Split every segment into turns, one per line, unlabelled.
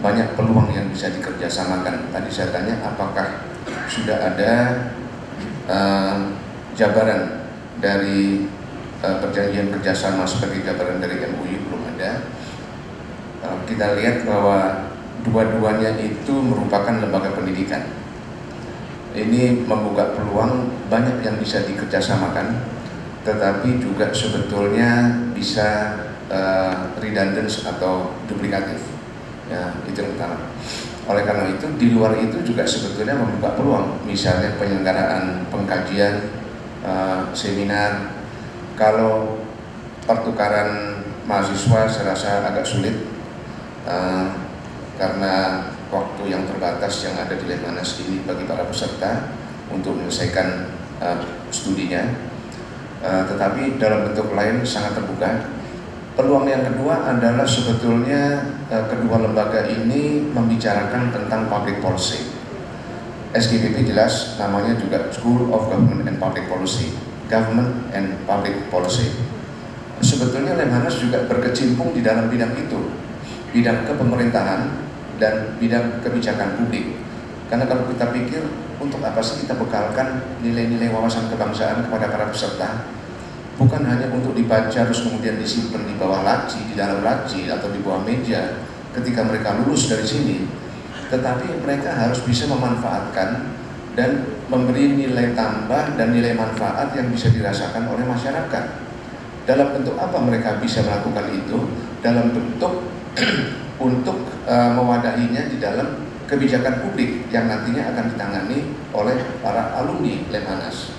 banyak peluang yang bisa dikerjasamakan. Tadi saya tanya apakah sudah ada jabaran dari perjanjian kerjasama sebagai jabaran dari MUI, belum ada. Kita lihat bahwa dua-duanya itu merupakan lembaga pendidikan. Ini membuka peluang banyak yang bisa dikerjasamakan, tetapi juga sebetulnya bisa redundant atau duplikatif. Ya, itu yang pertama. Oleh karena itu, di luar itu juga sebetulnya membuka peluang, misalnya penyelenggaraan pengkajian, seminar. Kalau pertukaran mahasiswa saya rasa agak sulit karena waktu yang terbatas yang ada di Lemhanas ini bagi para peserta untuk menyelesaikan studinya, tetapi dalam bentuk lain sangat terbuka. Peluang yang kedua adalah sebetulnya kedua lembaga ini membicarakan tentang public policy. SGPP jelas namanya juga School of Government and Public Policy, Government and Public Policy. Sebetulnya Lemhanas juga berkecimpung di dalam bidang itu, bidang kepemerintahan dan bidang kebijakan publik. Karena kalau kita pikir, untuk apa sih kita bekalkan nilai-nilai wawasan kebangsaan kepada para peserta? Bukan hanya untuk dibaca terus kemudian disimpan di bawah laci, di dalam laci atau di bawah meja ketika mereka lulus dari sini, tetapi mereka harus bisa memanfaatkan dan memberi nilai tambah dan nilai manfaat yang bisa dirasakan oleh masyarakat. Dalam bentuk apa mereka bisa melakukan itu? Dalam bentuk untuk mewadahinya di dalam kebijakan publik yang nantinya akan ditangani oleh para alumni Lemhanas.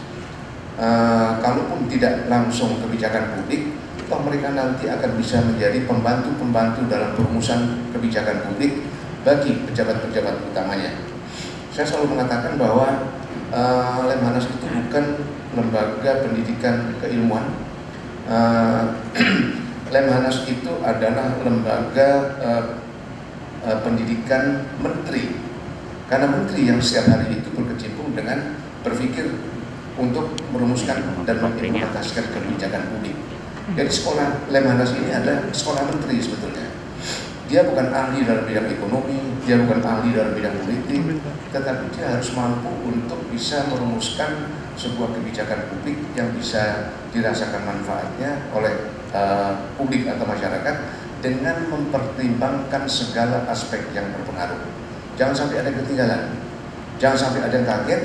Kalaupun tidak langsung kebijakan publik, toh mereka nanti akan bisa menjadi pembantu-pembantu dalam perumusan kebijakan publik bagi pejabat-pejabat utamanya. Saya selalu mengatakan bahwa Lemhanas itu bukan lembaga pendidikan keilmuan. Lemhanas itu adalah lembaga pendidikan menteri, karena menteri yang setiap hari itu berkecimpung dengan berpikir untuk merumuskan dan mengimplementasikan kebijakan publik. Jadi sekolah Lemhanas ini adalah sekolah menteri sebetulnya. Dia bukan ahli dalam bidang ekonomi, dia bukan ahli dalam bidang politik, tetapi dia harus mampu untuk bisa merumuskan sebuah kebijakan publik yang bisa dirasakan manfaatnya oleh publik atau masyarakat dengan mempertimbangkan segala aspek yang berpengaruh. Jangan sampai ada yang ketinggalan, jangan sampai ada yang kaget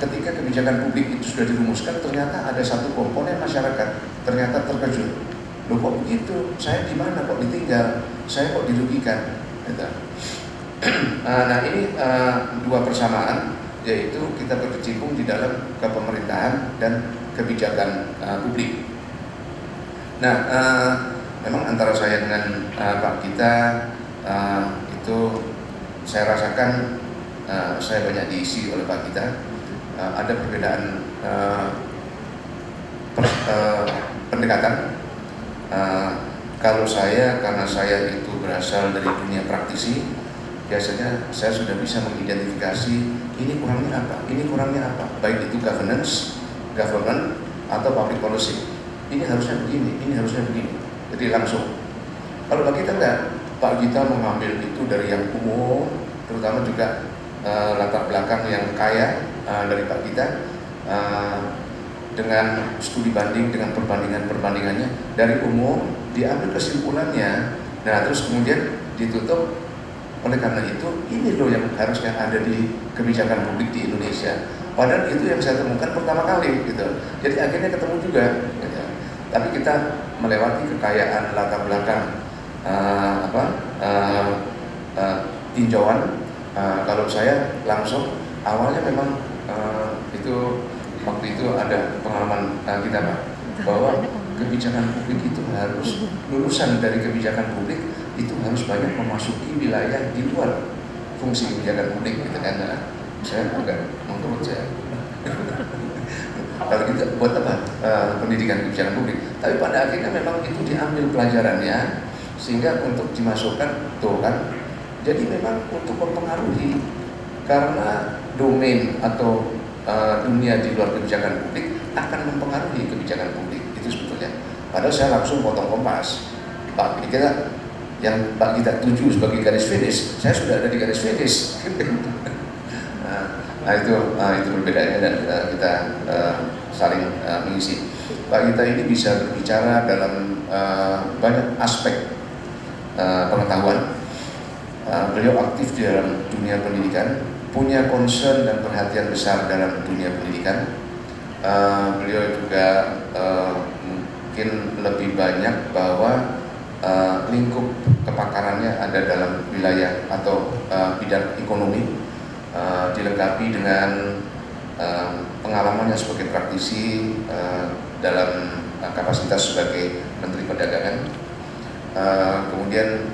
ketika kebijakan publik itu sudah dirumuskan, ternyata ada satu komponen masyarakat ternyata terkejut. Loh kok begitu? Saya di mana kok ditinggal? Saya kok dirugikan? Gitu. Nah ini dua persamaan, yaitu kita berkecimpung di dalam kepemerintahan dan kebijakan publik. Nah memang antara saya dengan Pak Gita itu saya rasakan saya banyak diisi oleh Pak Gita. Ada perbedaan pendekatan. Kalau saya, karena saya itu berasal dari dunia praktisi, biasanya saya sudah bisa mengidentifikasi ini kurangnya apa, ini kurangnya apa, baik itu governance, government, atau public policy. Ini harusnya begini, ini harusnya begini. Jadi langsung. Kalau Pak Gita enggak, Pak Gita mengambil itu dari yang umum, terutama juga latar belakang yang kaya dari Pak Gita, dengan studi banding, dengan perbandingannya dari umum, diambil kesimpulannya, nah terus kemudian ditutup. Oleh karena itu, ini loh yang harusnya ada di kebijakan publik di Indonesia. Padahal itu yang saya temukan pertama kali, gitu. Jadi akhirnya ketemu juga. Gitu. Tapi kita melewati kekayaan latar belakang tinjauan. Kalau saya langsung awalnya memang itu waktu itu ada pengalaman kita Pak, bahwa kebijakan publik itu harus, lulusan dari kebijakan publik itu harus banyak memasuki wilayah di luar fungsi kebijakan publik, gitu kan. Saya agak menurut saya kalau kita buat apa pendidikan kebijakan publik, tapi pada akhirnya memang itu diambil pelajarannya sehingga untuk dimasukkan tuh kan. Jadi memang untuk mempengaruhi, karena domain atau dunia di luar kebijakan publik akan mempengaruhi kebijakan publik itu sebetulnya. Padahal saya langsung potong kompas, Pak, ini kita yang Pak Gita tuju sebagai garis finish, saya sudah ada di garis finish. Nah itu perbedaannya, dan kita saling mengisi. Pak Gita ini bisa berbicara dalam banyak aspek pengetahuan. Beliau aktif di dalam dunia pendidikan, punya concern dan perhatian besar dalam dunia pendidikan. Beliau juga mungkin lebih banyak bahwa lingkup kepakarannya ada dalam wilayah atau bidang ekonomi, dilengkapi dengan pengalamannya sebagai praktisi dalam kapasitas sebagai Menteri Perdagangan. Kemudian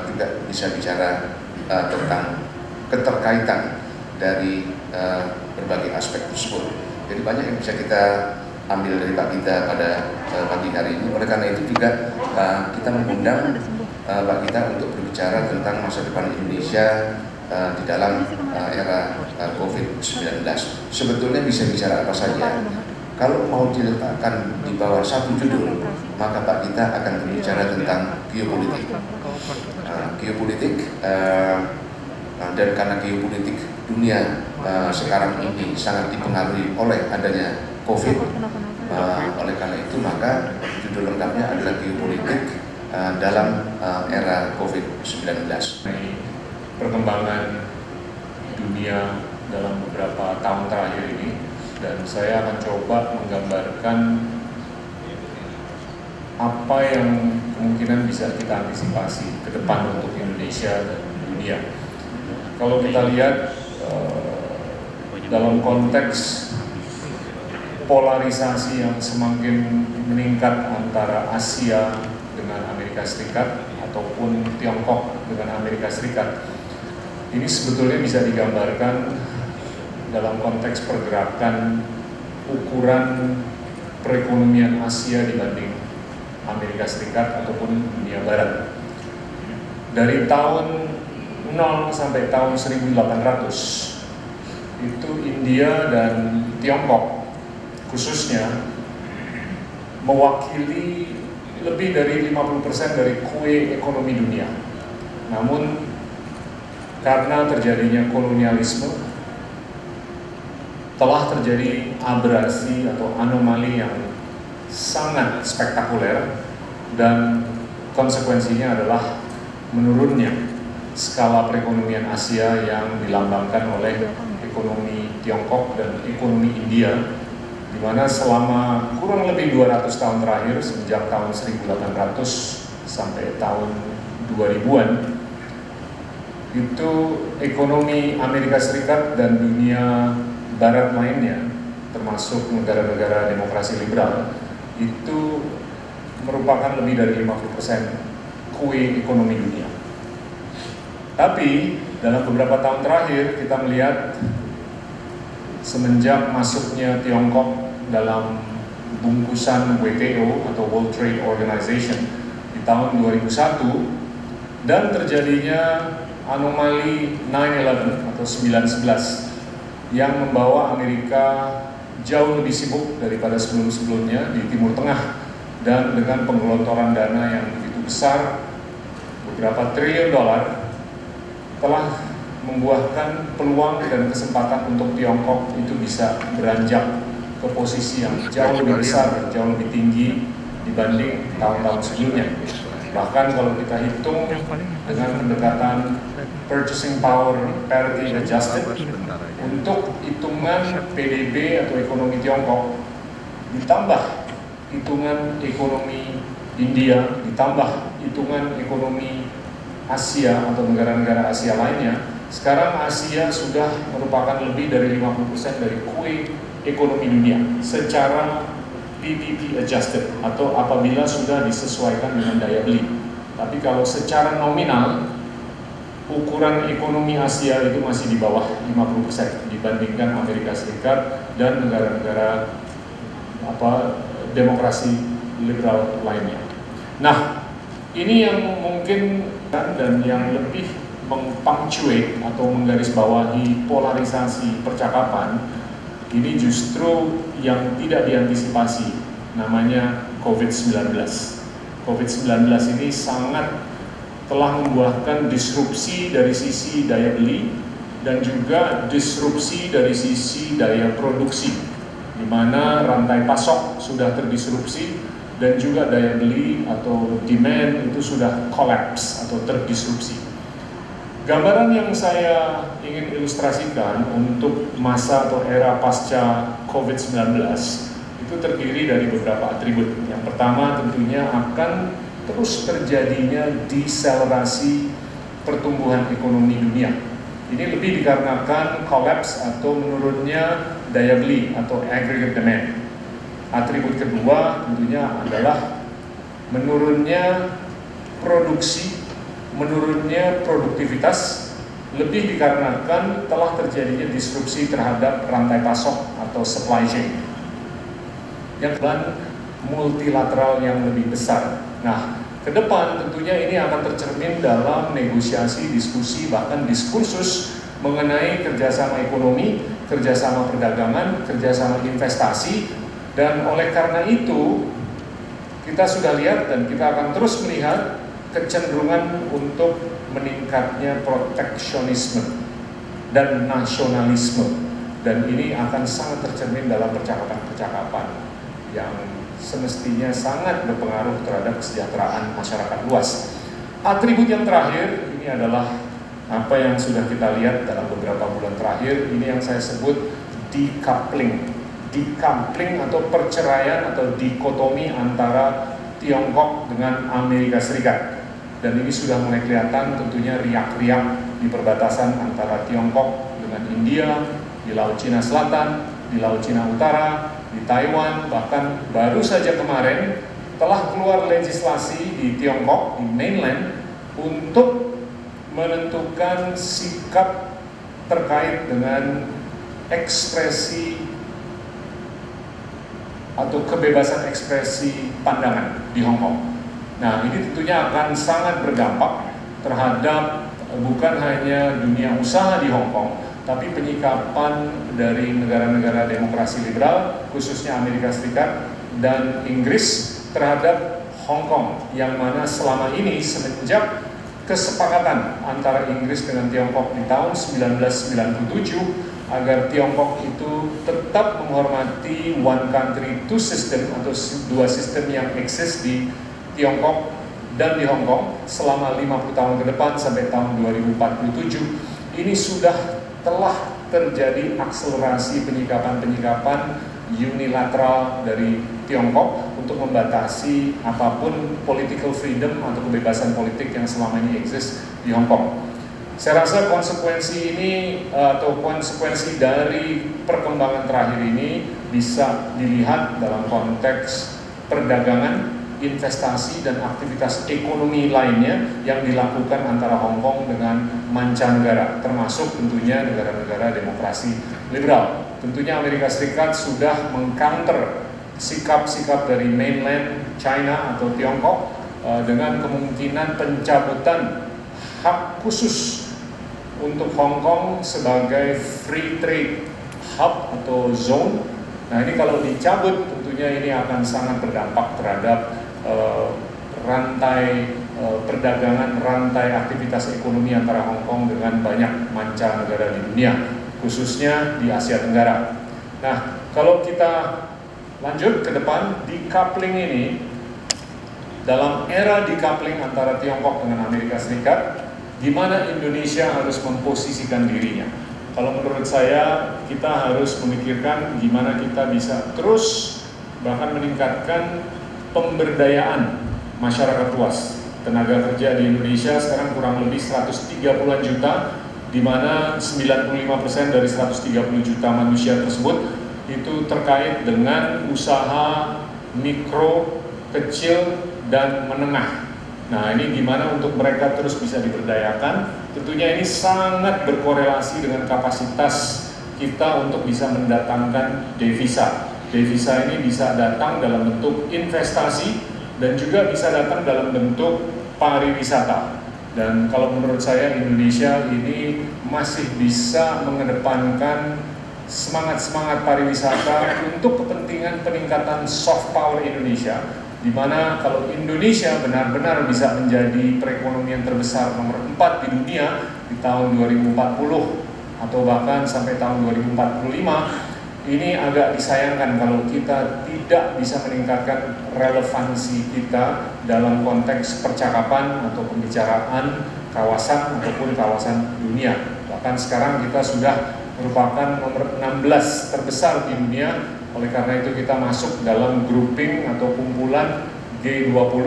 juga bisa bicara tentang keterkaitan dari berbagai aspek tersebut. Jadi banyak yang bisa kita ambil dari Pak Gita pada pagi hari ini. Oleh karena itu juga kita mengundang Pak Gita untuk berbicara tentang masa depan Indonesia di dalam era COVID-19. Sebetulnya bisa bicara apa saja. Kalau mau diletakkan di bawah satu judul, maka Pak Gita akan berbicara tentang geopolitik. Geopolitik, dan karena geopolitik dunia sekarang ini sangat dipengaruhi oleh adanya COVID. Oleh karena itu maka judul lengkapnya adalah geopolitik dalam era COVID-19.
Perkembangan dunia dalam beberapa tahun terakhir ini, dan saya akan coba menggambarkan apa yang kemungkinan bisa kita antisipasi ke depan untuk Indonesia dan dunia. Kalau kita lihat dalam konteks polarisasi yang semakin meningkat antara Asia dengan Amerika Serikat ataupun Tiongkok dengan Amerika Serikat, ini sebetulnya bisa digambarkan dalam konteks pergerakan ukuran perekonomian Asia dibanding Amerika Serikat ataupun dunia Barat. Dari tahun 0 sampai tahun 1800 itu India dan Tiongkok khususnya mewakili lebih dari 50% dari kue ekonomi dunia. Namun karena terjadinya kolonialisme, telah terjadi abrasi atau anomali yang sangat spektakuler, dan konsekuensinya adalah menurunnya skala perekonomian Asia yang dilambangkan oleh ekonomi Tiongkok dan ekonomi India, di mana selama kurang lebih 200 tahun terakhir, sejak tahun 1800 sampai tahun 2000-an, itu ekonomi Amerika Serikat dan dunia Barat lainnya, termasuk negara-negara demokrasi liberal, itu merupakan lebih dari 50% kue ekonomi dunia. Tapi dalam beberapa tahun terakhir kita melihat semenjak masuknya Tiongkok dalam bungkusan WTO atau World Trade Organization di tahun 2001 dan terjadinya anomali 9/11 atau 9/11 yang membawa Amerika jauh lebih sibuk daripada sebelum-sebelumnya di Timur Tengah, dan dengan penggelontoran dana yang begitu besar, beberapa triliun dolar, telah membuahkan peluang dan kesempatan untuk Tiongkok itu bisa beranjak ke posisi yang jauh lebih besar, jauh lebih tinggi dibanding tahun-tahun sebelumnya. Bahkan kalau kita hitung dengan pendekatan purchasing power parity adjusted, untuk hitungan PDB atau ekonomi Tiongkok ditambah hitungan ekonomi India, ditambah hitungan ekonomi Asia atau negara-negara Asia lainnya, sekarang Asia sudah merupakan lebih dari 50% dari kue ekonomi dunia secara PPP adjusted atau apabila sudah disesuaikan dengan daya beli. Tapi kalau secara nominal, ukuran ekonomi Asia itu masih di bawah 50% dibandingkan Amerika Serikat dan negara-negara demokrasi liberal lainnya. Nah, ini yang mungkin dan yang lebih mengpunctuate atau menggarisbawahi polarisasi percakapan ini justru yang tidak diantisipasi, namanya COVID-19. COVID-19 ini sangat telah membuahkan disrupsi dari sisi daya beli dan juga disrupsi dari sisi daya produksi, di mana rantai pasok sudah terdisrupsi dan juga daya beli atau demand itu sudah collapse atau terdisrupsi. Gambaran yang saya ingin ilustrasikan untuk masa atau era pasca COVID-19 itu terdiri dari beberapa atribut. Yang pertama tentunya akan terus terjadinya deselerasi pertumbuhan ekonomi dunia. Ini lebih dikarenakan collapse atau menurunnya daya beli atau aggregate demand. Atribut kedua tentunya adalah menurunnya produksi, menurunnya produktivitas, lebih dikarenakan telah terjadinya disrupsi terhadap rantai pasok atau supply chain. Yang kedua, multilateral yang lebih besar. Nah, ke depan tentunya ini akan tercermin dalam negosiasi, diskusi, bahkan diskursus mengenai kerjasama ekonomi, kerjasama perdagangan, kerjasama investasi, dan oleh karena itu kita sudah lihat dan kita akan terus melihat kecenderungan untuk meningkatnya proteksionisme dan nasionalisme, dan ini akan sangat tercermin dalam percakapan-percakapan yang semestinya sangat berpengaruh terhadap kesejahteraan masyarakat luas. Atribut yang terakhir ini adalah apa yang sudah kita lihat dalam beberapa bulan terakhir, ini yang saya sebut decoupling. Decoupling atau perceraian atau dikotomi antara Tiongkok dengan Amerika Serikat. Dan ini sudah mulai kelihatan tentunya riak-riak di perbatasan antara Tiongkok dengan India, di Laut Cina Selatan, di Laut Cina Utara, di Taiwan, bahkan baru saja kemarin telah keluar legislasi di Tiongkok, di mainland, untuk menentukan sikap terkait dengan ekspresi atau kebebasan ekspresi pandangan di Hong Kong. Nah, ini tentunya akan sangat berdampak terhadap bukan hanya dunia usaha di Hong Kong, tapi penyikapan dari negara-negara demokrasi liberal, khususnya Amerika Serikat dan Inggris terhadap Hong Kong, yang mana selama ini semenjak kesepakatan antara Inggris dengan Tiongkok di tahun 1997 agar Tiongkok itu tetap menghormati one country two system atau dua sistem yang eksis di Tiongkok dan di Hong Kong selama 50 tahun ke depan sampai tahun 2047, ini sudah telah terjadi akselerasi penyikapan-penyikapan unilateral dari Tiongkok untuk membatasi apapun political freedom atau kebebasan politik yang selama ini eksis di Hong Kong. Saya rasa konsekuensi ini atau konsekuensi dari perkembangan terakhir ini bisa dilihat dalam konteks perdagangan, investasi, dan aktivitas ekonomi lainnya yang dilakukan antara Hong Kong dengan mancanegara, termasuk tentunya negara-negara demokrasi liberal. Tentunya Amerika Serikat sudah mengcounter sikap-sikap dari mainland China atau Tiongkok dengan kemungkinan pencabutan hak khusus untuk Hong Kong sebagai free trade hub atau zone. Nah, ini kalau dicabut tentunya ini akan sangat berdampak terhadap rantai perdagangan, rantai aktivitas ekonomi antara Hong Kong dengan banyak mancanegara di dunia, khususnya di Asia Tenggara. Nah, kalau kita lanjut ke depan, decoupling ini, dalam era decoupling antara Tiongkok dengan Amerika Serikat, di mana Indonesia harus memposisikan dirinya. Kalau menurut saya, kita harus memikirkan gimana kita bisa terus bahkan meningkatkan pemberdayaan masyarakat luas. Tenaga kerja di Indonesia sekarang kurang lebih 130-an juta, di mana 95% dari 130 juta manusia tersebut itu terkait dengan usaha mikro, kecil, dan menengah. Nah, ini gimana untuk mereka terus bisa diberdayakan? Tentunya ini sangat berkorelasi dengan kapasitas kita untuk bisa mendatangkan devisa. Devisa ini bisa datang dalam bentuk investasi dan juga bisa datang dalam bentuk pariwisata. Dan kalau menurut saya Indonesia ini masih bisa mengedepankan semangat-semangat pariwisata untuk kepentingan peningkatan soft power Indonesia, di mana kalau Indonesia benar-benar bisa menjadi perekonomian terbesar nomor 4 di dunia di tahun 2040 atau bahkan sampai tahun 2045, ini agak disayangkan kalau kita tidak bisa meningkatkan relevansi kita dalam konteks percakapan atau pembicaraan kawasan ataupun kawasan dunia. Bahkan sekarang kita sudah merupakan nomor 16 terbesar di dunia, oleh karena itu kita masuk dalam grouping atau kumpulan G20.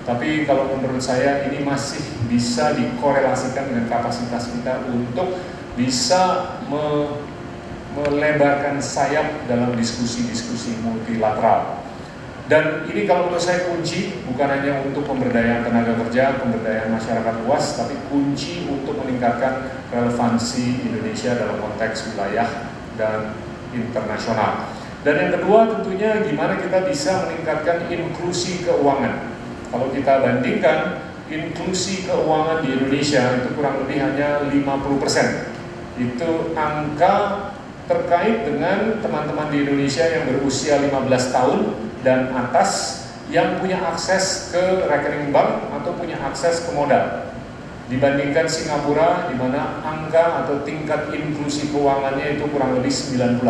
Tapi kalau menurut saya ini masih bisa dikorelasikan dengan kapasitas kita untuk bisa melebarkan sayap dalam diskusi-diskusi multilateral. Dan ini kalau menurut saya kunci bukan hanya untuk pemberdayaan tenaga kerja, pemberdayaan masyarakat luas, tapi kunci untuk meningkatkan relevansi Indonesia dalam konteks wilayah dan internasional. Dan yang kedua tentunya gimana kita bisa meningkatkan inklusi keuangan. Kalau kita bandingkan inklusi keuangan di Indonesia itu kurang lebih hanya 50%. Itu angka terkait dengan teman-teman di Indonesia yang berusia 15 tahun dan atas yang punya akses ke rekening bank atau punya akses ke modal. Dibandingkan Singapura di mana angka atau tingkat inklusi keuangannya itu kurang lebih 98%,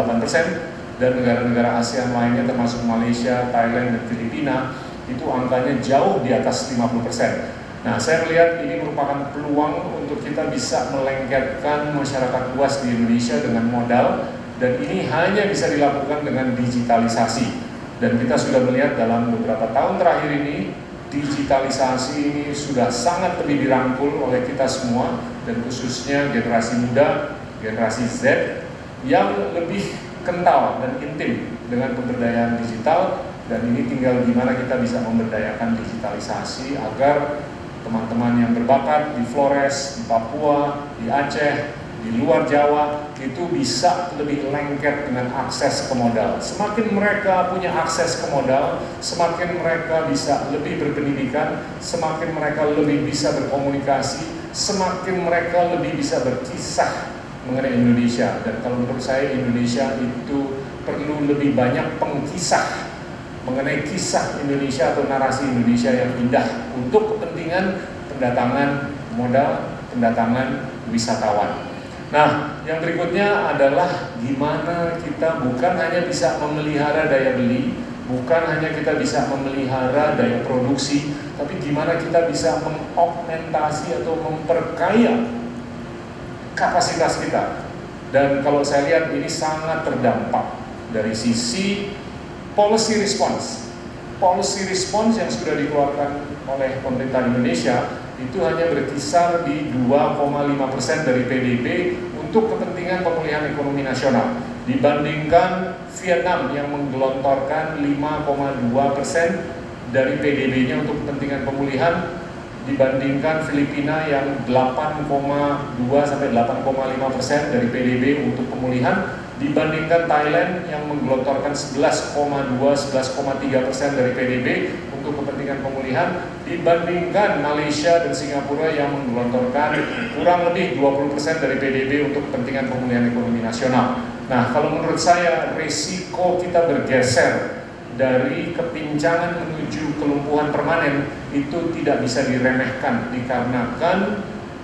dan negara-negara ASEAN lainnya termasuk Malaysia, Thailand, dan Filipina itu angkanya jauh di atas 50%. Nah, saya melihat ini merupakan peluang untuk kita bisa melengketkan masyarakat luas di Indonesia dengan modal, dan ini hanya bisa dilakukan dengan digitalisasi. Dan kita sudah melihat dalam beberapa tahun terakhir ini, digitalisasi ini sudah sangat lebih dirangkul oleh kita semua, dan khususnya generasi muda, generasi Z, yang lebih kental dan intim dengan pemberdayaan digital. Dan ini tinggal gimana kita bisa memberdayakan digitalisasi agar teman-teman yang berbakat di Flores, di Papua, di Aceh, di luar Jawa itu bisa lebih lengket dengan akses ke modal. Semakin mereka punya akses ke modal, semakin mereka bisa lebih berpendidikan, semakin mereka lebih bisa berkomunikasi, semakin mereka lebih bisa berkisah mengenai Indonesia. Dan kalau menurut saya Indonesia itu perlu lebih banyak pengkisah mengenai kisah Indonesia atau narasi Indonesia yang indah untuk kepentingan pendatangan modal, pendatangan wisatawan. Nah, yang berikutnya adalah gimana kita bukan hanya bisa memelihara daya beli, bukan hanya kita bisa memelihara daya produksi, tapi gimana kita bisa mengaugmentasi atau memperkaya kapasitas kita. Dan kalau saya lihat ini sangat terdampak dari sisi policy response. Policy response yang sudah dikeluarkan oleh pemerintah Indonesia itu hanya berkisar di 2,5% dari PDB untuk kepentingan pemulihan ekonomi nasional, dibandingkan Vietnam yang menggelontorkan 5,2% dari PDB-nya untuk kepentingan pemulihan, dibandingkan Filipina yang 8,2 sampai 8,5% dari PDB untuk pemulihan, dibandingkan Thailand yang menggelontorkan 11,3% dari PDB untuk kepentingan pemulihan, dibandingkan Malaysia dan Singapura yang menggelontorkan kurang lebih 20% dari PDB untuk kepentingan pemulihan ekonomi nasional. Nah, kalau menurut saya risiko kita bergeser dari kepincangan menuju kelumpuhan permanen itu tidak bisa diremehkan, dikarenakan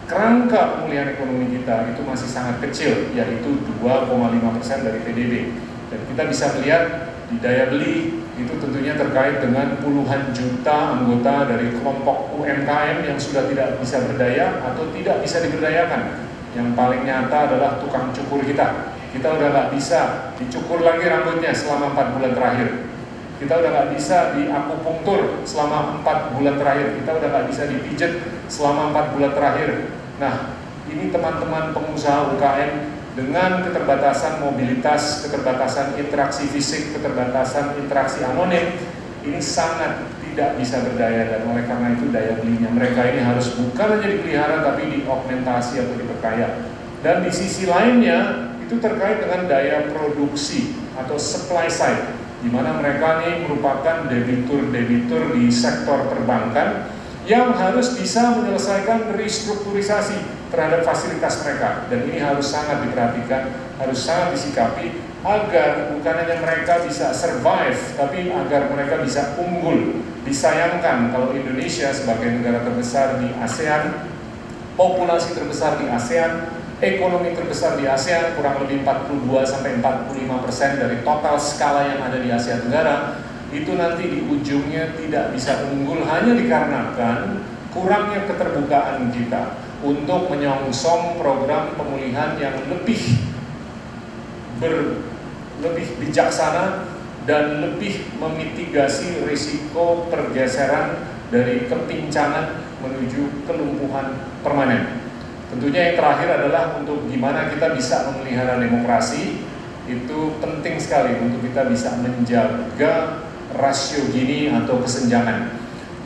kerangka pemulihan ekonomi kita itu masih sangat kecil, yaitu 2,5% dari PDB. Dan kita bisa melihat di daya beli itu tentunya terkait dengan puluhan juta anggota dari kelompok UMKM yang sudah tidak bisa berdaya atau tidak bisa diberdayakan. Yang paling nyata adalah tukang cukur kita. Kita udah nggak bisa dicukur lagi rambutnya selama 4 bulan terakhir. Kita udah nggak bisa diakupunktur selama 4 bulan terakhir. Kita udah nggak bisa dipijet selama 4 bulan terakhir. Nah, ini teman-teman pengusaha UKM dengan keterbatasan mobilitas, keterbatasan interaksi fisik, keterbatasan interaksi anonim, ini sangat tidak bisa berdaya, dan oleh karena itu daya belinya mereka ini harus bukan hanya dipelihara tapi diaugmentasi atau diperkaya. Dan di sisi lainnya itu terkait dengan daya produksi atau supply side, di mana mereka ini merupakan debitur-debitur di sektor perbankan yang harus bisa menyelesaikan restrukturisasi terhadap fasilitas mereka. Dan ini harus sangat diperhatikan, harus sangat disikapi agar bukan hanya mereka bisa survive, tapi agar mereka bisa unggul di disayangkan kalau Indonesia sebagai negara terbesar di ASEAN, populasi terbesar di ASEAN, ekonomi terbesar di ASEAN, kurang lebih 42-45% dari total skala yang ada di Asia Tenggara, itu nanti di ujungnya tidak bisa unggul hanya dikarenakan kurangnya keterbukaan kita untuk menyongsong program pemulihan yang lebih bijaksana dan lebih memitigasi risiko pergeseran dari kepincangan menuju kelumpuhan permanen. Tentunya yang terakhir adalah untuk gimana kita bisa memelihara demokrasi. Itu penting sekali untuk kita bisa menjaga rasio Gini atau kesenjangan.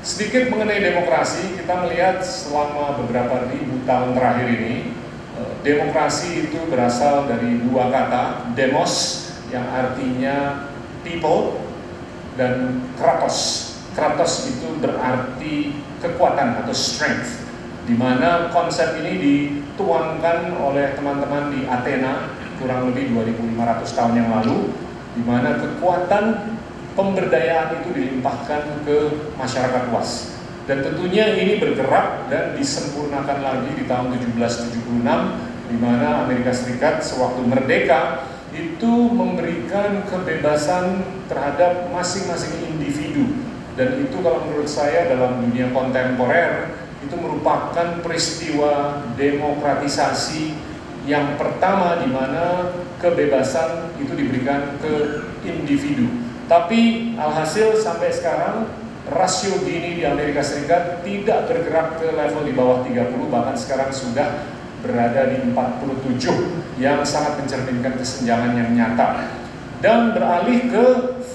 Sedikit mengenai demokrasi, kita melihat selama beberapa ribu tahun terakhir ini, demokrasi itu berasal dari dua kata, demos yang artinya people dan kratos. Kratos itu berarti kekuatan atau strength, di mana konsep ini dituangkan oleh teman-teman di Athena kurang lebih 2500 tahun yang lalu, di mana kekuatan pemberdayaan itu dilimpahkan ke masyarakat luas. Dan tentunya ini bergerak dan disempurnakan lagi di tahun 1776, di mana Amerika Serikat sewaktu merdeka itu memberikan kebebasan terhadap masing-masing individu. Dan itu kalau menurut saya dalam dunia kontemporer itu merupakan peristiwa demokratisasi yang pertama di mana kebebasan itu diberikan ke individu. Tapi alhasil sampai sekarang rasio Gini di Amerika Serikat tidak bergerak ke level di bawah 30, bahkan sekarang sudah berada di 47 yang sangat mencerminkan kesenjangan yang nyata. Dan beralih ke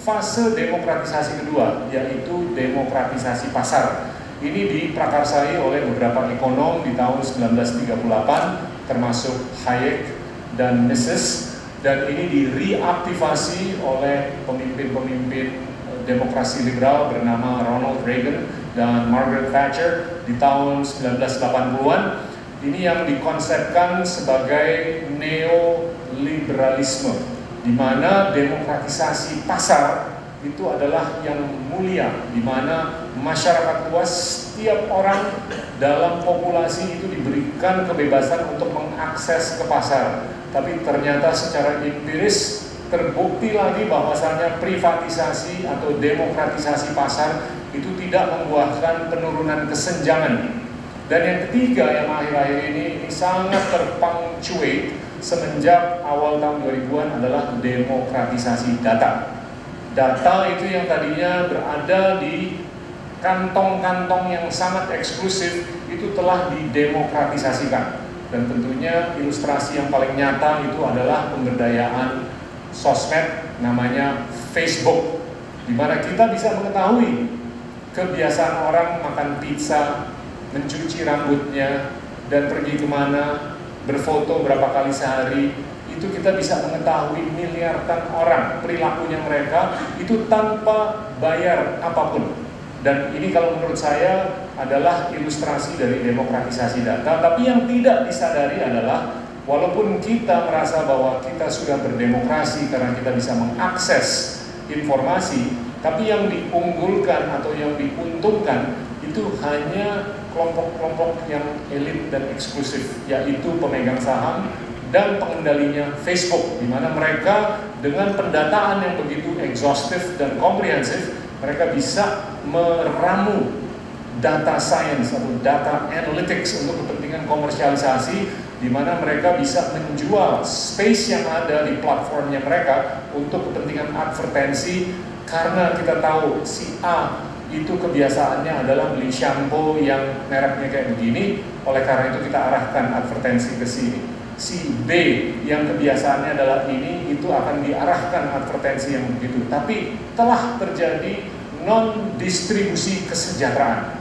fase demokratisasi kedua, yaitu demokratisasi pasar. Ini diprakarsai oleh beberapa ekonom di tahun 1938, termasuk Hayek dan Mises, dan ini direaktivasi oleh pemimpin-pemimpin demokrasi liberal bernama Ronald Reagan dan Margaret Thatcher di tahun 1980-an. Ini yang dikonsepkan sebagai neoliberalisme, di mana demokratisasi pasar itu adalah yang mulia, di mana masyarakat luas, setiap orang dalam populasi itu diberikan kebebasan untuk mengakses ke pasar. Tapi ternyata secara empiris terbukti lagi bahwasannya privatisasi atau demokratisasi pasar itu tidak membuahkan penurunan kesenjangan. Dan yang ketiga yang akhir-akhir ini sangat terpunctuate semenjak awal tahun 2000-an adalah demokratisasi data. Data itu yang tadinya berada di kantong-kantong yang sangat eksklusif itu telah didemokratisasikan. Dan tentunya ilustrasi yang paling nyata itu adalah pemberdayaan sosmed namanya Facebook, di mana kita bisa mengetahui kebiasaan orang makan pizza, mencuci rambutnya, dan pergi kemana, berfoto berapa kali sehari. Itu kita bisa mengetahui miliaran orang perilakunya mereka itu tanpa bayar apapun. Dan ini kalau menurut saya adalah ilustrasi dari demokratisasi data. Tapi yang tidak disadari adalah walaupun kita merasa bahwa kita sudah berdemokrasi karena kita bisa mengakses informasi, tapi yang diunggulkan atau yang diuntungkan itu hanya kelompok-kelompok yang elit dan eksklusif, yaitu pemegang saham dan pengendalinya Facebook, di mana mereka dengan pendataan yang begitu exhaustive dan komprehensif, mereka bisa meramu data science atau data analytics untuk kepentingan komersialisasi, di mana mereka bisa menjual space yang ada di platformnya mereka untuk kepentingan advertensi. Karena kita tahu si A itu kebiasaannya adalah beli shampoo yang mereknya kayak begini, oleh karena itu kita arahkan advertensi ke sini. Si B yang kebiasaannya adalah ini, itu akan diarahkan advertensi yang begitu. Tapi telah terjadi non-distribusi kesejahteraan,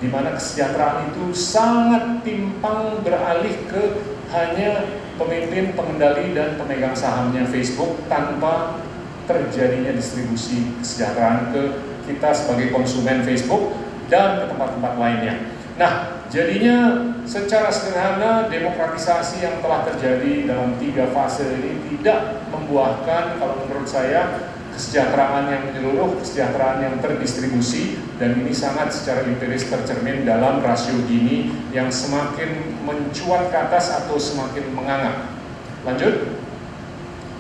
di mana kesejahteraan itu sangat timpang beralih ke hanya pemimpin, pengendali, dan pemegang sahamnya Facebook tanpa terjadinya distribusi kesejahteraan ke kita sebagai konsumen Facebook dan ke tempat-tempat lainnya. Nah, jadinya secara sederhana demokratisasi yang telah terjadi dalam 3 fase ini tidak membuahkan, kalau menurut saya, kesejahteraan yang menyeluruh, kesejahteraan yang terdistribusi, dan ini sangat secara empiris tercermin dalam rasio Gini yang semakin mencuat ke atas atau semakin menganga. Lanjut.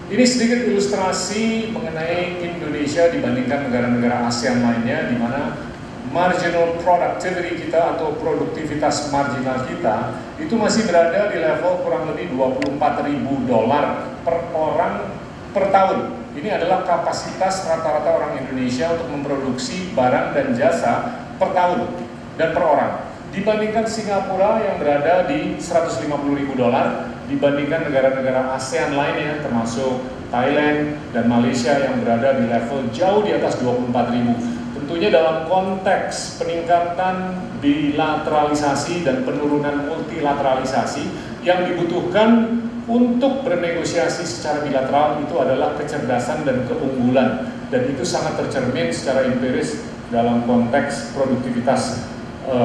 Ini sedikit ilustrasi mengenai Indonesia dibandingkan negara-negara ASEAN lainnya, di mana marginal productivity kita atau produktivitas marginal kita itu masih berada di level kurang lebih $24.000 per orang per tahun. Ini adalah kapasitas rata-rata orang Indonesia untuk memproduksi barang dan jasa per tahun dan per orang. Dibandingkan Singapura yang berada di $150.000, dibandingkan negara-negara ASEAN lainnya termasuk Thailand dan Malaysia yang berada di level jauh di atas 24.000. Tentunya dalam konteks peningkatan bilateralisasi dan penurunan multilateralisasi yang dibutuhkan untuk bernegosiasi secara bilateral itu adalah kecerdasan dan keunggulan, dan itu sangat tercermin secara empiris dalam konteks produktivitas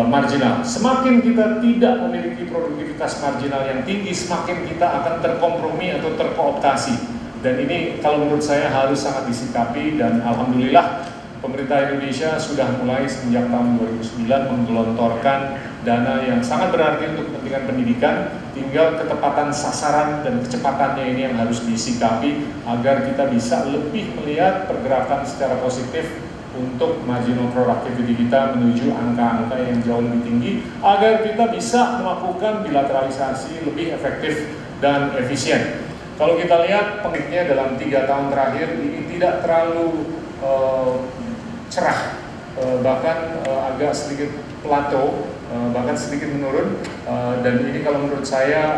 marginal. Semakin kita tidak memiliki produktivitas marginal yang tinggi, semakin kita akan terkompromi atau terkooptasi, dan ini kalau menurut saya harus sangat disikapi, dan alhamdulillah pemerintah Indonesia sudah mulai semenjak tahun 2009 menggelontorkan dana yang sangat berarti untuk kepentingan pendidikan. Tinggal ketepatan sasaran dan kecepatannya ini yang harus disikapi agar kita bisa lebih melihat pergerakan secara positif untuk marginal productivity kita menuju angka-angka yang jauh lebih tinggi, agar kita bisa melakukan bilateralisasi lebih efektif dan efisien. Kalau kita lihat pengetnya dalam 3 tahun terakhir ini tidak terlalu cerah, bahkan agak sedikit plateau, bahkan sedikit menurun, dan ini kalau menurut saya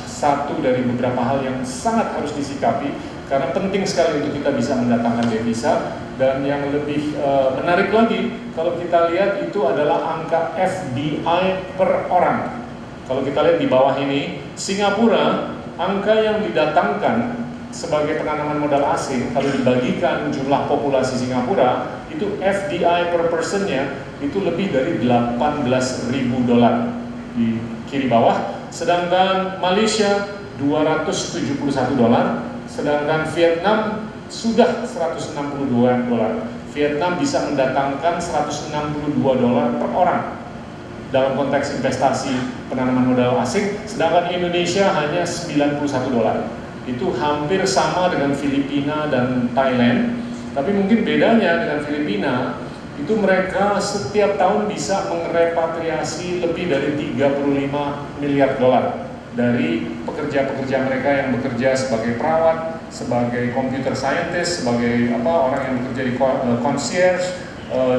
satu dari beberapa hal yang sangat harus disikapi, karena penting sekali untuk kita bisa mendatangkan devisa. Dan yang lebih menarik lagi, kalau kita lihat itu adalah angka FDI per orang. Kalau kita lihat di bawah ini, Singapura, angka yang didatangkan sebagai penanaman modal asing, kalau dibagikan jumlah populasi Singapura, itu FDI per personnya itu lebih dari $18.000 di kiri bawah. Sedangkan Malaysia $271, sedangkan Vietnam sudah $162. Vietnam bisa mendatangkan $162 per orang dalam konteks investasi penanaman modal asing, sedangkan Indonesia hanya $91. Itu hampir sama dengan Filipina dan Thailand, tapi mungkin bedanya dengan Filipina itu mereka setiap tahun bisa merepatriasi lebih dari $35 miliar dari pekerja-pekerja mereka yang bekerja sebagai perawat, sebagai computer scientist, sebagai orang yang bekerja di concierge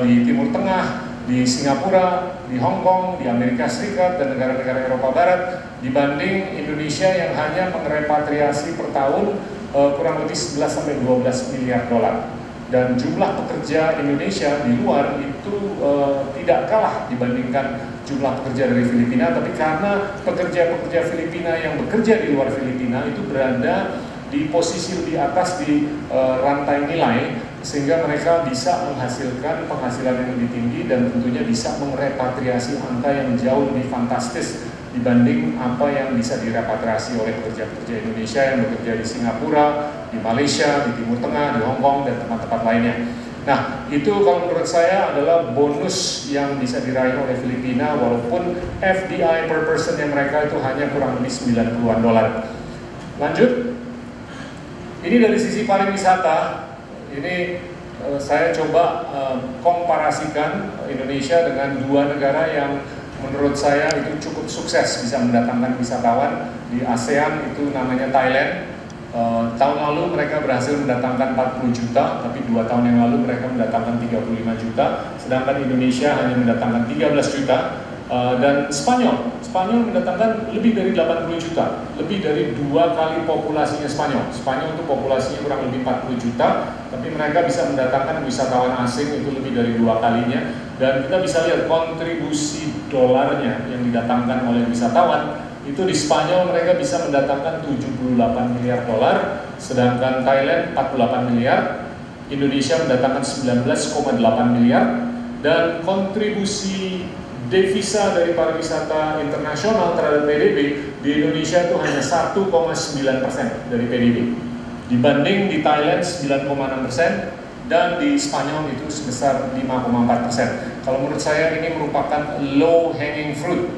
di Timur Tengah, di Singapura, di Hong Kong, di Amerika Serikat, dan negara-negara Eropa Barat, dibanding Indonesia yang hanya merepatriasi per tahun kurang lebih 11-12 miliar dolar. Dan jumlah pekerja Indonesia di luar itu tidak kalah dibandingkan jumlah pekerja dari Filipina, tapi karena pekerja-pekerja Filipina yang bekerja di luar Filipina itu berada di posisi lebih atas di rantai nilai, sehingga mereka bisa menghasilkan penghasilan yang lebih tinggi dan tentunya bisa merepatriasi angka yang jauh lebih fantastis dibanding apa yang bisa direpatriasi oleh pekerja-pekerja Indonesia yang bekerja di Singapura, di Malaysia, di Timur Tengah, di Hong Kong, dan tempat-tempat lainnya. Nah, itu kalau menurut saya adalah bonus yang bisa diraih oleh Filipina, walaupun FDI per person yang mereka itu hanya kurang lebih $90-an. Lanjut. Ini dari sisi pariwisata, ini saya coba komparasikan Indonesia dengan 2 negara yang menurut saya itu cukup sukses bisa mendatangkan wisatawan di ASEAN, itu namanya Thailand. Tahun lalu mereka berhasil mendatangkan 40 juta, tapi 2 tahun yang lalu mereka mendatangkan 35 juta, sedangkan Indonesia hanya mendatangkan 13 juta. Dan Spanyol mendatangkan lebih dari 80 juta, lebih dari 2 kali populasinya Spanyol. Spanyol itu populasinya kurang lebih 40 juta, tapi mereka bisa mendatangkan wisatawan asing itu lebih dari 2 kalinya. Dan kita bisa lihat kontribusi dolarnya yang didatangkan oleh wisatawan, itu di Spanyol mereka bisa mendatangkan $78 miliar, sedangkan Thailand 48 miliar, Indonesia mendatangkan 19,8 miliar, dan kontribusi devisa dari pariwisata internasional terhadap PDB di Indonesia itu hanya 1,9% dari PDB. dibanding di Thailand 9,6% dan di Spanyol itu sebesar 5,4%. Kalau menurut saya ini merupakan low hanging fruit,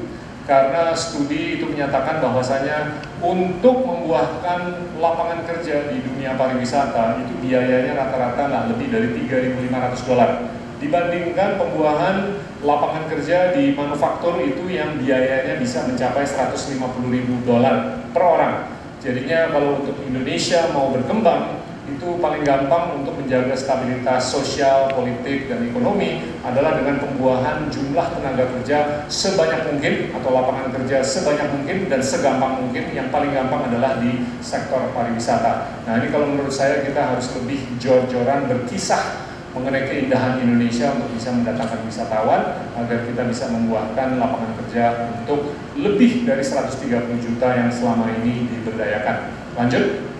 karena studi itu menyatakan bahwasanya untuk membuahkan lapangan kerja di dunia pariwisata itu biayanya rata-rata nggak lebih dari $3.500, dibandingkan pembuahan lapangan kerja di manufaktur itu yang biayanya bisa mencapai $150.000 per orang. Jadinya kalau untuk Indonesia mau berkembang, itu paling gampang untuk menjaga stabilitas sosial, politik, dan ekonomi adalah dengan pembuahan jumlah tenaga kerja sebanyak mungkin atau lapangan kerja sebanyak mungkin dan segampang mungkin. Yang paling gampang adalah di sektor pariwisata. Nah, ini kalau menurut saya kita harus lebih jor-joran berkisah mengenai keindahan Indonesia untuk bisa mendatangkan wisatawan agar kita bisa membuahkan lapangan kerja untuk lebih dari 130 juta yang selama ini diberdayakan. Lanjut.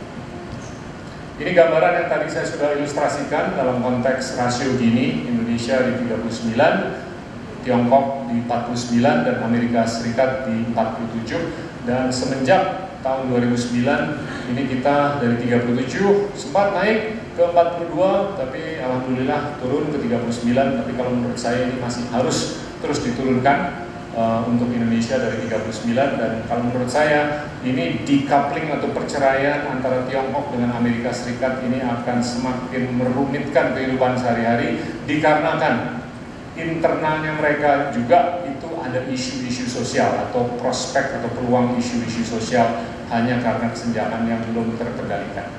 Ini gambaran yang tadi saya sudah ilustrasikan dalam konteks rasio Gini, Indonesia di 39, Tiongkok di 49, dan Amerika Serikat di 47. Dan semenjak tahun 2009, ini kita dari 37 sempat naik ke 42, tapi alhamdulillah turun ke 39. Tapi kalau menurut saya ini masih harus terus diturunkan untuk Indonesia dari 39, dan kalau menurut saya ini decoupling atau perceraian antara Tiongkok dengan Amerika Serikat ini akan semakin merumitkan kehidupan sehari-hari dikarenakan internalnya mereka juga itu ada isu-isu sosial atau prospek atau peluang isu-isu sosial hanya karena kesenjangan yang belum terkendalikan.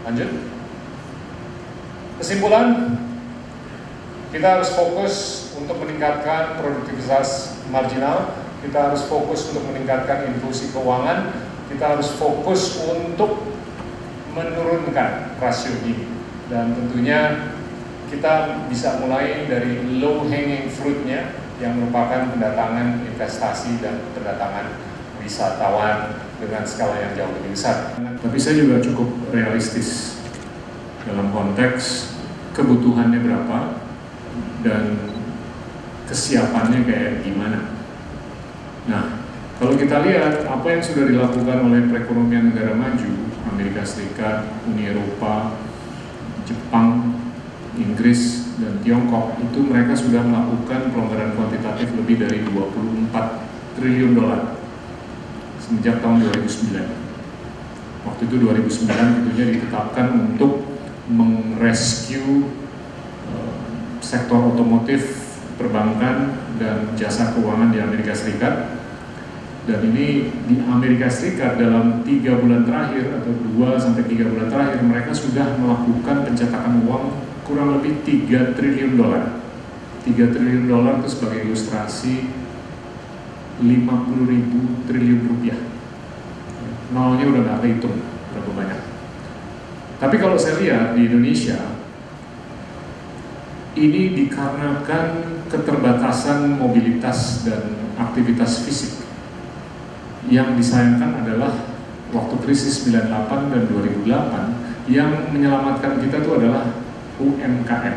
Lanjut. Kesimpulan, kita harus fokus untuk meningkatkan produktivitas marginal, kita harus fokus untuk meningkatkan inklusi keuangan, kita harus fokus untuk menurunkan rasio Gini, dan tentunya kita bisa mulai dari low hanging fruitnya yang merupakan pendatangan investasi dan pendatangan wisatawan dengan skala yang jauh lebih besar. Tapi saya juga cukup realistis dalam konteks kebutuhannya berapa dan kesiapannya kayak gimana. Nah, kalau kita lihat apa yang sudah dilakukan oleh perekonomian negara maju, Amerika Serikat, Uni Eropa, Jepang, Inggris, dan Tiongkok, itu mereka sudah melakukan pelonggaran kuantitatif lebih dari 24 triliun dolar semenjak tahun 2009. Waktu itu 2009 tentunya ditetapkan untuk merescue sektor otomotif, perbankan, dan jasa keuangan di Amerika Serikat. Dan ini di Amerika Serikat dalam 3 bulan terakhir atau 2-3 bulan terakhir mereka sudah melakukan pencetakan uang kurang lebih 3 triliun dolar. 3 triliun dolar itu sebagai ilustrasi 50.000 triliun rupiah. Nolnya udah nggak kehitung berapa banyak. Tapi kalau saya lihat di Indonesia, ini dikarenakan keterbatasan mobilitas dan aktivitas fisik. Yang disayangkan adalah waktu krisis 98 dan 2008 yang menyelamatkan kita itu adalah UMKM.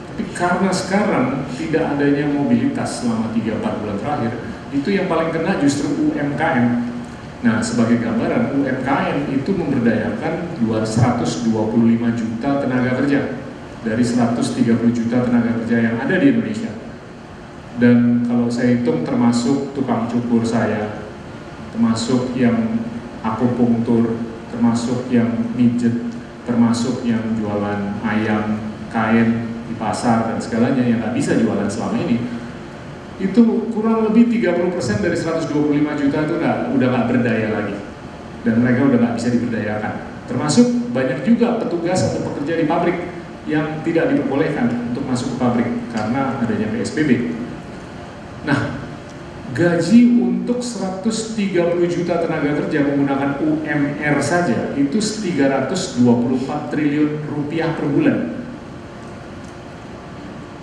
Tapi karena sekarang tidak adanya mobilitas selama 3-4 bulan terakhir, itu yang paling kena justru UMKM. Nah, sebagai gambaran, UMKM itu memberdayakan 225 juta tenaga kerja dari 130 juta tenaga kerja yang ada di Indonesia. Dan kalau saya hitung termasuk tukang cukur saya, termasuk yang akupunktur, termasuk yang mijet, termasuk yang jualan ayam, kain di pasar dan segalanya yang nggak bisa jualan selama ini, itu kurang lebih 30% dari 125 juta itu udah nggak berdaya lagi, dan mereka udah nggak bisa diberdayakan. Termasuk banyak juga petugas atau pekerja di pabrik yang tidak diperbolehkan untuk masuk ke pabrik karena adanya PSBB. Nah, gaji untuk 130 juta tenaga kerja menggunakan UMR saja itu 324 triliun rupiah per bulan.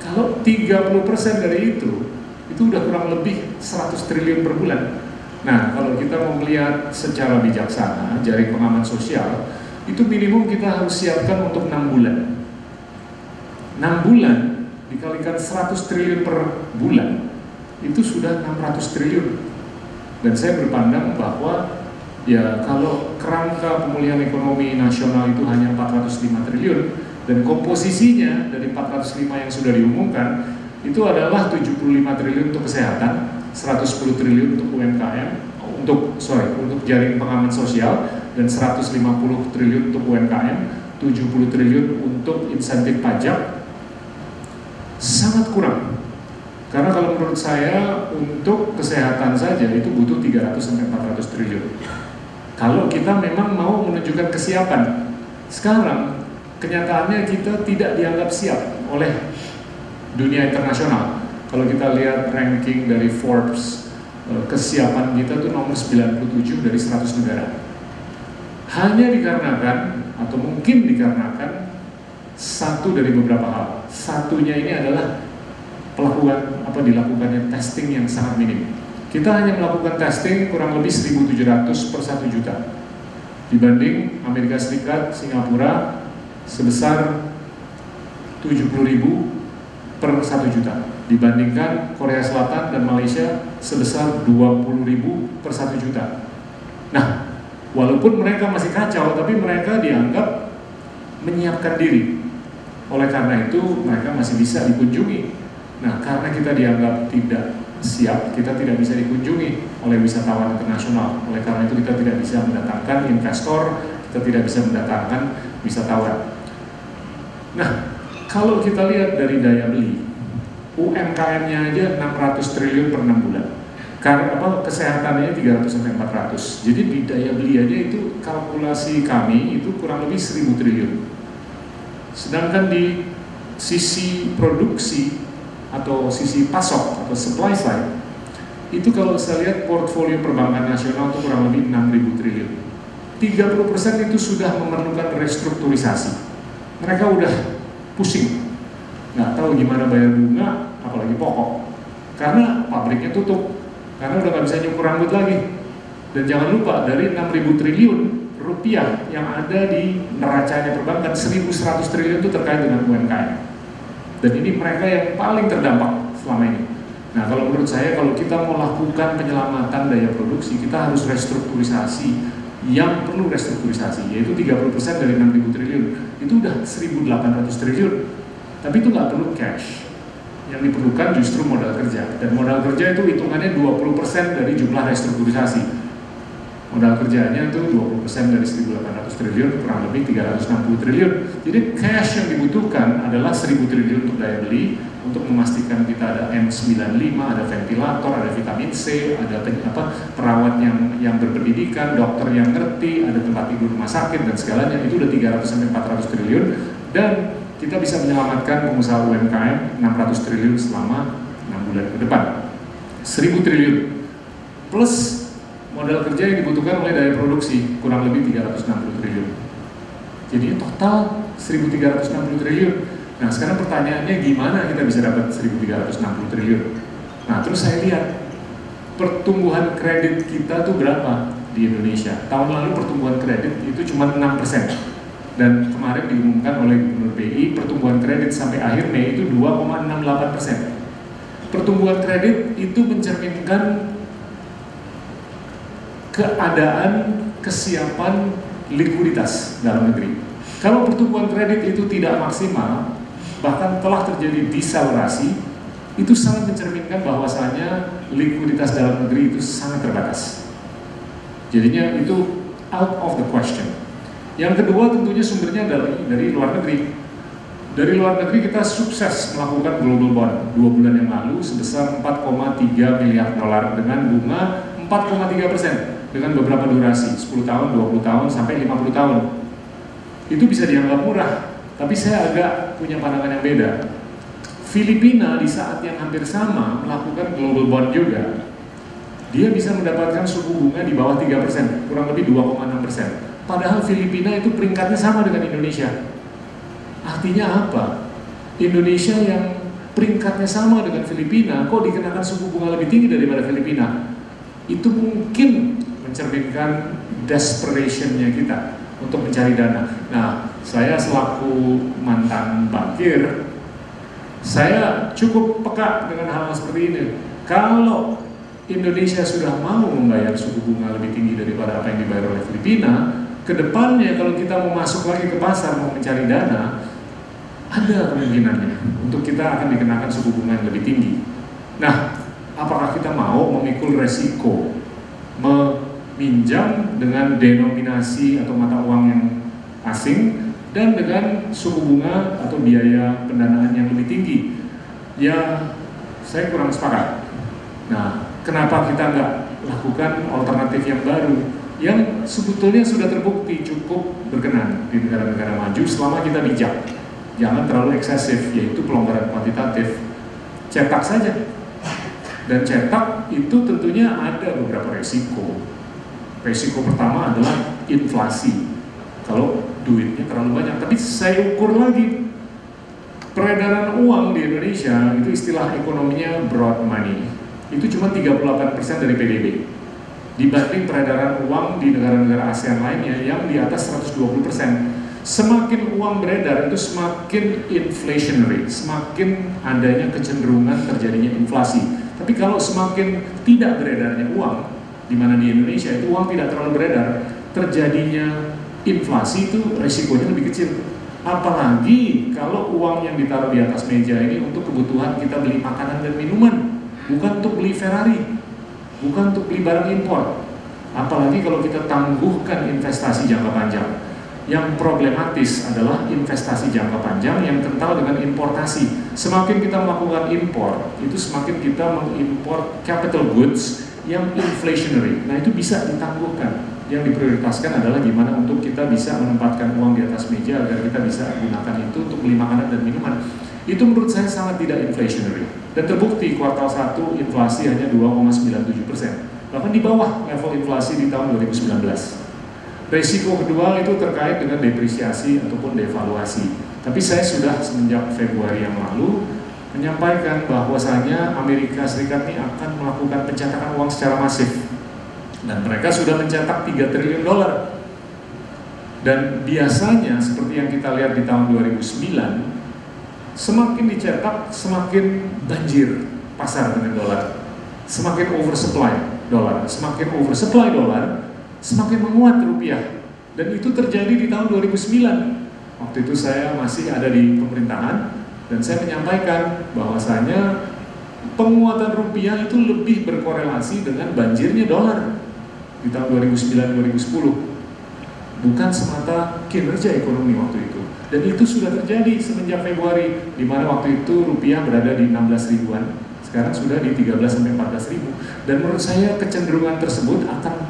Kalau 30% dari itu udah kurang lebih 100 triliun per bulan. Nah, kalau kita mau melihat secara bijaksana, jaring pengaman sosial, itu minimum kita harus siapkan untuk 6 bulan. 6 bulan dikalikan 100 triliun per bulan, itu sudah 600 triliun. Dan saya berpandang bahwa Ya, kalau kerangka pemulihan ekonomi nasional itu hanya 405 triliun dan komposisinya dari 405 yang sudah diumumkan itu adalah 75 triliun untuk kesehatan, 110 triliun untuk UMKM, untuk jaring pengaman sosial, dan 150 triliun untuk UMKM, 70 triliun untuk insentif pajak. Sangat kurang. Karena kalau menurut saya untuk kesehatan saja itu butuh 300-400 triliun. Kalau kita memang mau menunjukkan kesiapan. Sekarang kenyataannya kita tidak dianggap siap oleh dunia internasional. Kalau kita lihat ranking dari Forbes, kesiapan kita tuh nomor 97 dari 100 negara. Hanya dikarenakan atau mungkin dikarenakan satu dari beberapa hal. Satunya ini adalah dilakukannya testing yang sangat minim. Kita hanya melakukan testing kurang lebih 1.700 per 1 juta. Dibanding Amerika Serikat, Singapura sebesar 70.000 per 1 juta. Dibandingkan Korea Selatan dan Malaysia sebesar 20.000 per 1 juta. Nah, walaupun mereka masih kacau, tapi mereka dianggap menyiapkan diri. Oleh karena itu, mereka masih bisa dikunjungi. Nah, karena kita dianggap tidak siap, kita tidak bisa dikunjungi oleh wisatawan internasional. Oleh karena itu, kita tidak bisa mendatangkan investor, kita tidak bisa mendatangkan wisatawan. Nah, kalau kita lihat dari daya beli, UMKM-nya aja 600 triliun per 6 bulan. Karena kesehatannya 300-400. Jadi di daya beli aja itu kalkulasi kami itu kurang lebih 1.000 triliun. Sedangkan di sisi produksi atau sisi pasok atau supply side itu kalau saya lihat portfolio perbankan nasional itu kurang lebih 6.000 triliun. 30% itu sudah memerlukan restrukturisasi. Mereka udah pusing, nggak tahu gimana bayar bunga, apalagi pokok, karena pabriknya tutup, karena udah nggak bisa nyukur rambut lagi. Dan jangan lupa dari 6.000 triliun rupiah yang ada di neracanya perbankan, 1.100 triliun itu terkait dengan UMKM. Dan ini mereka yang paling terdampak selama ini. Nah, kalau menurut saya, kalau kita mau lakukan penyelamatan daya produksi, kita harus restrukturisasi yang perlu restrukturisasi, yaitu 30% dari 6.000 triliun. Itu udah 1.800 triliun. Tapi itu nggak perlu cash. Yang diperlukan justru modal kerja. Dan modal kerja itu hitungannya 20% dari jumlah restrukturisasi. Modal kerjanya itu 20% dari 1.800 triliun, kurang lebih 360 triliun. Jadi cash yang dibutuhkan adalah 1.000 triliun untuk daya beli, untuk memastikan kita ada N95, ada ventilator, ada vitamin C, ada perawat yang berpendidikan, dokter yang ngerti, ada tempat tidur rumah sakit dan segalanya. Itu udah 300-400 triliun. Dan kita bisa menyelamatkan pengusaha UMKM 600 triliun selama 6 bulan ke depan. 1.000 triliun plus modal kerja yang dibutuhkan oleh daya produksi kurang lebih 360 triliun. Jadi total 1.360 triliun. Nah, sekarang pertanyaannya gimana kita bisa dapat 1.360 triliun? Nah, terus saya lihat pertumbuhan kredit kita tuh berapa di Indonesia. Tahun lalu pertumbuhan kredit itu cuma 6%. Dan kemarin diumumkan oleh Gubernur BI pertumbuhan kredit sampai akhir Mei itu 2,68%. Pertumbuhan kredit itu mencerminkan keadaan kesiapan likuiditas dalam negeri. Kalau pertumbuhan kredit itu tidak maksimal, bahkan telah terjadi desalinasi, itu sangat mencerminkan bahwasanya likuiditas dalam negeri itu sangat terbatas. Jadinya itu out of the question. Yang kedua tentunya sumbernya dari luar negeri. Dari luar negeri kita sukses melakukan global bond 2 bulan yang lalu sebesar 4,3 miliar dolar dengan bunga 4,3%. Dengan beberapa durasi, 10 tahun, 20 tahun, sampai 50 tahun. Itu bisa dianggap murah, tapi saya agak punya pandangan yang beda. Filipina di saat yang hampir sama melakukan global bond juga, dia bisa mendapatkan suku bunga di bawah 3%, kurang lebih 2,6%. Padahal Filipina itu peringkatnya sama dengan Indonesia. Artinya apa? Indonesia yang peringkatnya sama dengan Filipina, kok dikenakan suku bunga lebih tinggi daripada Filipina? Itu mungkin mencerminkan desperation-nya kita untuk mencari dana. Nah, saya selaku mantan bankir, saya cukup peka dengan hal seperti ini. Kalau Indonesia sudah mau membayar suku bunga lebih tinggi daripada apa yang dibayar oleh Filipina, kedepannya kalau kita mau masuk lagi ke pasar mau mencari dana, ada kemungkinannya untuk kita akan dikenakan suku bunga yang lebih tinggi. Nah, apakah kita mau memikul resiko meminjam dengan denominasi atau mata uang yang asing dan dengan suku bunga atau biaya pendanaan yang lebih tinggi? Ya, saya kurang sepakat. Nah, kenapa kita nggak lakukan alternatif yang baru yang sebetulnya sudah terbukti cukup berkenan di negara-negara maju selama kita bijak, jangan terlalu eksesif, yaitu pelonggaran kuantitatif. Cetak saja, dan cetak itu tentunya ada beberapa resiko. Resiko pertama adalah inflasi kalau duitnya terlalu banyak. Tapi saya ukur lagi, peredaran uang di Indonesia itu istilah ekonominya broad money, itu cuma 38% dari PDB dibanding peredaran uang di negara-negara ASEAN lainnya yang di atas 120%. Semakin uang beredar itu semakin inflationary, semakin adanya kecenderungan terjadinya inflasi. Tapi kalau semakin tidak beredarnya uang, di mana di Indonesia itu uang tidak terlalu beredar, terjadinya inflasi itu risikonya lebih kecil. Apalagi kalau uang yang ditaruh di atas meja ini untuk kebutuhan kita beli makanan dan minuman, bukan untuk beli Ferrari, bukan untuk beli barang impor. Apalagi kalau kita tangguhkan investasi jangka panjang. Yang problematis adalah investasi jangka panjang yang kental dengan importasi. Semakin kita melakukan impor, itu semakin kita mengimpor capital goods yang inflationary. Nah, itu bisa ditangguhkan. Yang diprioritaskan adalah gimana untuk kita bisa menempatkan uang di atas meja agar kita bisa gunakan itu untuk beli makanan dan minuman. Itu menurut saya sangat tidak inflationary. Dan terbukti kuartal 1 inflasi hanya 2,97%. Bahkan di bawah level inflasi di tahun 2019. Resiko kedua itu terkait dengan depresiasi ataupun devaluasi. Tapi saya sudah semenjak Februari yang lalu menyampaikan bahwasanya Amerika Serikat ini akan melakukan pencetakan uang secara masif. Dan mereka sudah mencetak 3 triliun dolar. Dan biasanya seperti yang kita lihat di tahun 2009, semakin dicetak semakin banjir pasar dengan dolar. Semakin oversupply dolar, semakin oversupply dolar, semakin menguat rupiah. Dan itu terjadi di tahun 2009. Waktu itu saya masih ada di pemerintahan dan saya menyampaikan bahwasanya penguatan rupiah itu lebih berkorelasi dengan banjirnya dolar di tahun 2009-2010, bukan semata kinerja ekonomi waktu itu. Dan itu sudah terjadi semenjak Februari, di mana waktu itu rupiah berada di 16 ribuan, sekarang sudah di 13-14 ribu. Dan menurut saya kecenderungan tersebut akan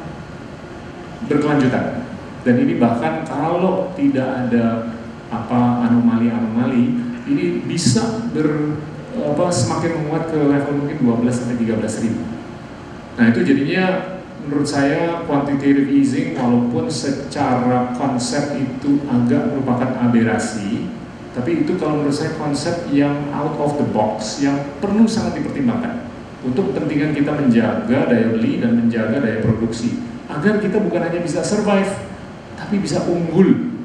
berkelanjutan. Dan ini bahkan kalau tidak ada anomali-anomali, ini bisa semakin menguat ke level mungkin 12-13 ribu. Nah, itu jadinya menurut saya quantitative easing walaupun secara konsep itu agak merupakan aberasi, tapi itu kalau menurut saya konsep yang out of the box yang perlu sangat dipertimbangkan untuk kepentingan kita menjaga daya beli dan menjaga daya produksi agar kita bukan hanya bisa survive tapi bisa unggul,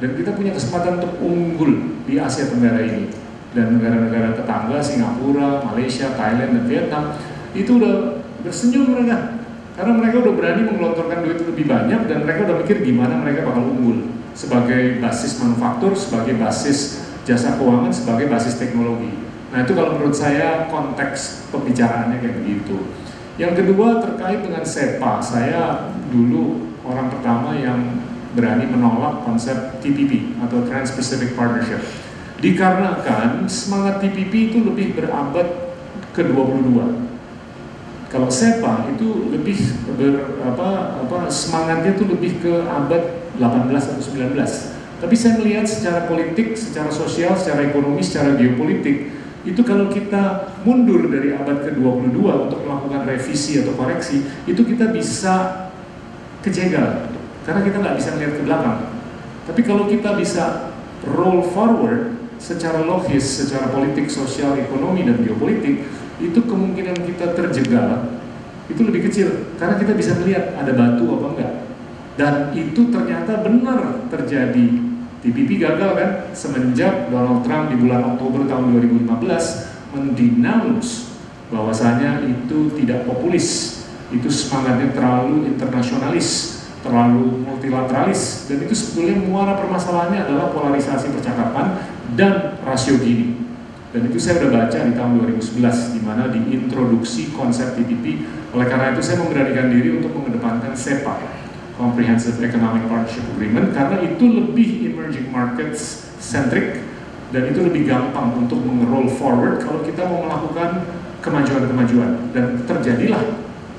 dan kita punya kesempatan untuk unggul di Asia Tenggara ini. Dan negara-negara tetangga Singapura, Malaysia, Thailand, dan Vietnam itu udah bersenyum mereka karena mereka udah berani menggelontorkan duit lebih banyak dan mereka udah mikir gimana mereka bakal unggul sebagai basis manufaktur, sebagai basis jasa keuangan, sebagai basis teknologi. Nah, itu kalau menurut saya konteks pembicaraannya kayak begitu. Yang kedua terkait dengan SEPA, saya dulu orang pertama yang berani menolak konsep TPP atau Trans-Pacific Partnership. Dikarenakan semangat TPP itu lebih berabad ke-22. Kalau SEPA itu lebih semangatnya itu lebih ke abad 18 atau 19. Tapi saya melihat secara politik, secara sosial, secara ekonomi, secara geopolitik, itu kalau kita mundur dari abad ke-22 untuk melakukan revisi atau koreksi, itu kita bisa kejegal karena kita nggak bisa melihat ke belakang. Tapi kalau kita bisa roll forward secara logis, secara politik, sosial, ekonomi, dan geopolitik, itu kemungkinan kita terjegal itu lebih kecil karena kita bisa melihat ada batu apa enggak. Dan itu ternyata benar terjadi. TPP gagal kan semenjak Donald Trump di bulan Oktober tahun 2015 mendenounce bahwasanya itu tidak populis, itu semangatnya terlalu internasionalis, terlalu multilateralis, dan itu sebetulnya muara permasalahannya adalah polarisasi percakapan dan rasio Gini. Dan itu saya udah baca di tahun 2011, di mana diintroduksi konsep TPP. Oleh karena itu saya memberanikan diri untuk mengedepankan SEPA, Comprehensive Economic Partnership Agreement, karena itu lebih emerging markets centric, dan itu lebih gampang untuk mengeroll forward kalau kita mau melakukan kemajuan-kemajuan. Dan terjadilah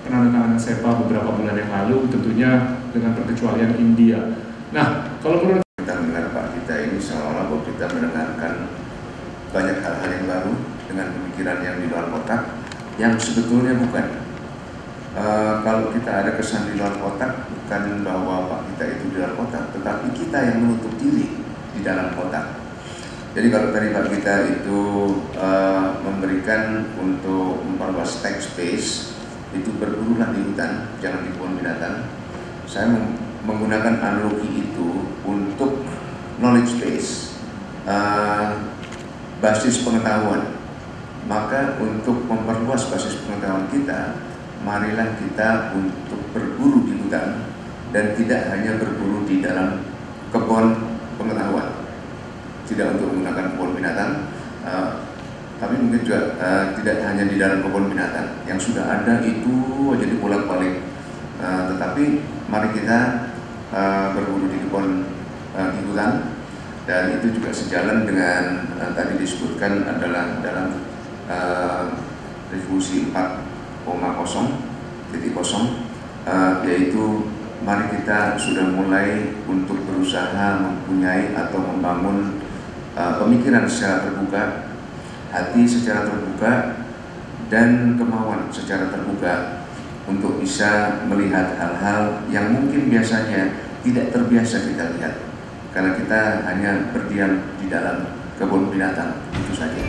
penandatanganan SEPA beberapa bulan yang lalu, tentunya dengan perkecualian India. Nah, kalau menurut
kita mendengar Pak kita ini seolah-olah bahwa kita mendengarkan banyak hal-hal yang baru dengan pemikiran yang di luar kotak, yang sebetulnya bukan. Kalau kita ada kesan di luar kotak, bukan bahwa Pak kita itu di luar kotak, tetapi kita yang menutup diri di dalam kotak. Jadi kalau tadi Pak kita itu memberikan untuk memperluas tax space, itu berburulah di hutan, jangan di kebun binatang. Saya menggunakan analogi itu untuk knowledge base, basis pengetahuan. Maka untuk memperluas basis pengetahuan kita, marilah kita untuk berburu di hutan dan tidak hanya berburu di dalam kebun pengetahuan. Tidak untuk menggunakan kebun binatang, tapi mungkin juga tidak hanya di dalam kebun binatang. Yang sudah ada itu aja dibolak-balik. Tetapi mari kita berburu di kebun di hutan, dan itu juga sejalan dengan tadi disebutkan adalah dalam revolusi 4.0, yaitu mari kita sudah mulai untuk berusaha mempunyai atau membangun pemikiran secara terbuka, hati secara terbuka, dan kemauan secara terbuka untuk bisa melihat hal-hal yang mungkin biasanya tidak terbiasa kita lihat, karena kita hanya berdiam di dalam kebun binatang, itu saja.